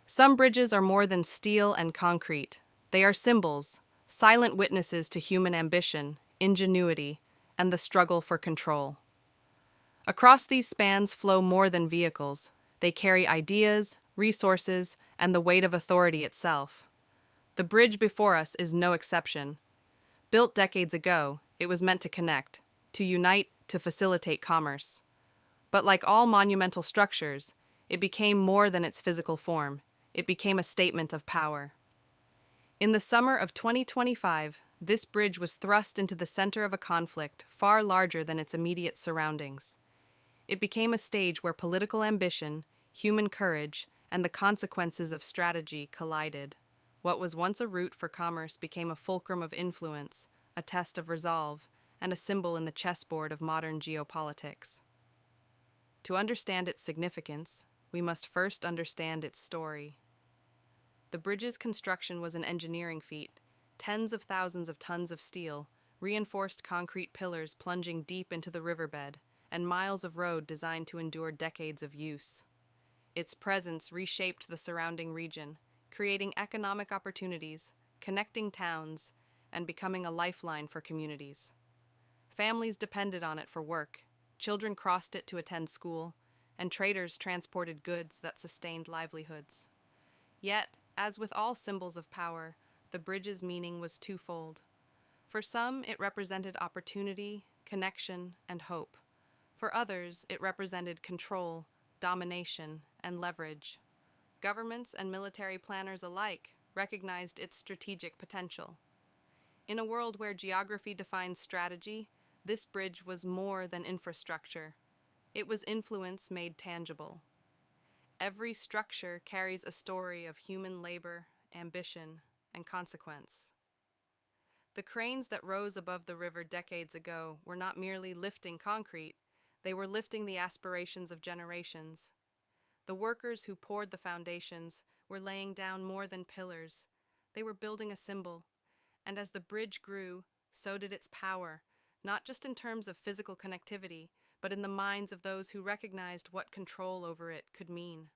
Some bridges are more than steel and concrete. They are symbols, silent witnesses to human ambition, ingenuity, and the struggle for control. Across these spans flow more than vehicles. They carry ideas, resources, and the weight of authority itself. The bridge before us is no exception. Built decades ago, it was meant to connect, to unite, to facilitate commerce. But like all monumental structures, it became more than its physical form. It became a statement of power. In the summer of 2025, this bridge was thrust into the center of a conflict far larger than its immediate surroundings. It became a stage where political ambition, human courage, and the consequences of strategy collided. What was once a route for commerce became a fulcrum of influence, a test of resolve, and a symbol in the chessboard of modern geopolitics. To understand its significance, we must first understand its story. The bridge's construction was an engineering feat, tens of thousands of tons of steel, reinforced concrete pillars plunging deep into the riverbed, and miles of road designed to endure decades of use. Its presence reshaped the surrounding region, creating economic opportunities, connecting towns, and becoming a lifeline for communities. Families depended on it for work, children crossed it to attend school, and traders transported goods that sustained livelihoods. Yet, as with all symbols of power, the bridge's meaning was twofold. For some, it represented opportunity, connection, and hope. For others, it represented control, domination, and leverage. Governments and military planners alike recognized its strategic potential. In a world where geography defines strategy, this bridge was more than infrastructure. It was influence made tangible. Every structure carries a story of human labor, ambition, and consequence. The cranes that rose above the river decades ago were not merely lifting concrete, they were lifting the aspirations of generations. The workers who poured the foundations were laying down more than pillars. They were building a symbol, and as the bridge grew, so did its power, not just in terms of physical connectivity, but in the minds of those who recognized what control over it could mean.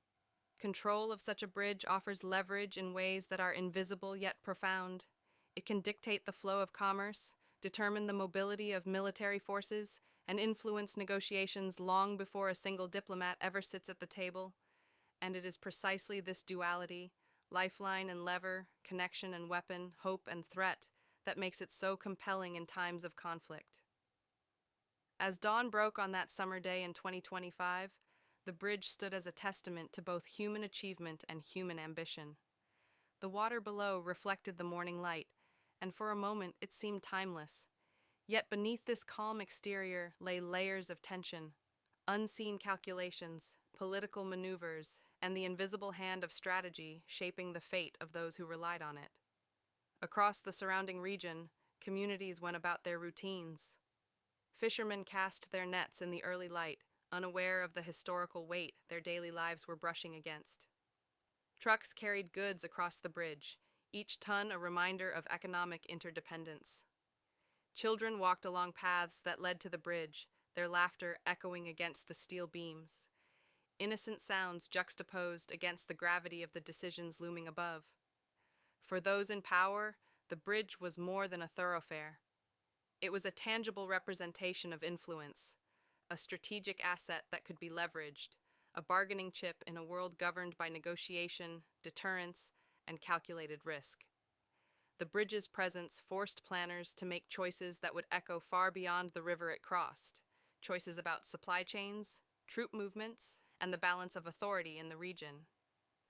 Control of such a bridge offers leverage in ways that are invisible yet profound. It can dictate the flow of commerce, determine the mobility of military forces, and influence negotiations long before a single diplomat ever sits at the table. And it is precisely this duality, lifeline and lever, connection and weapon, hope and threat, that makes it so compelling in times of conflict. As dawn broke on that summer day in 2025, the bridge stood as a testament to both human achievement and human ambition. The water below reflected the morning light, and for a moment it seemed timeless. Yet beneath this calm exterior lay layers of tension, unseen calculations, political maneuvers, and the invisible hand of strategy shaping the fate of those who relied on it. Across the surrounding region, communities went about their routines. Fishermen cast their nets in the early light, unaware of the historical weight their daily lives were brushing against. Trucks carried goods across the bridge, each ton a reminder of economic interdependence. Children walked along paths that led to the bridge, their laughter echoing against the steel beams. Innocent sounds juxtaposed against the gravity of the decisions looming above. For those in power, the bridge was more than a thoroughfare. It was a tangible representation of influence, a strategic asset that could be leveraged, a bargaining chip in a world governed by negotiation, deterrence, and calculated risk. The bridge's presence forced planners to make choices that would echo far beyond the river it crossed, choices about supply chains, troop movements, and the balance of authority in the region.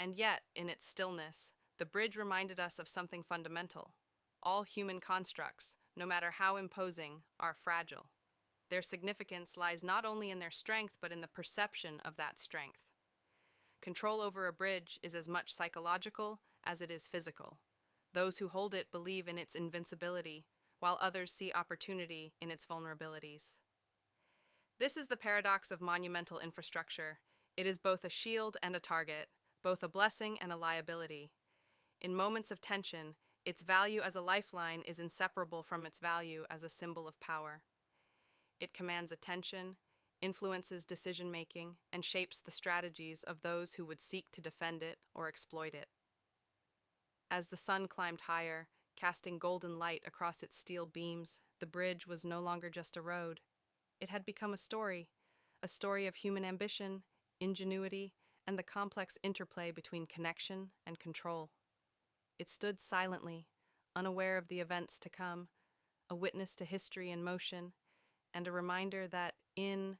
And yet, in its stillness, the bridge reminded us of something fundamental. All human constructs, no matter how imposing, are fragile. Their significance lies not only in their strength, but in the perception of that strength. Control over a bridge is as much psychological as it is physical. Those who hold it believe in its invincibility, while others see opportunity in its vulnerabilities. This is the paradox of monumental infrastructure. It is both a shield and a target, both a blessing and a liability. In moments of tension, its value as a lifeline is inseparable from its value as a symbol of power. It commands attention, influences decision-making, and shapes the strategies of those who would seek to defend it or exploit it. As the sun climbed higher, casting golden light across its steel beams, the bridge was no longer just a road. It had become a story of human ambition, ingenuity, and the complex interplay between connection and control. It stood silently, unaware of the events to come, a witness to history in motion, and a reminder that in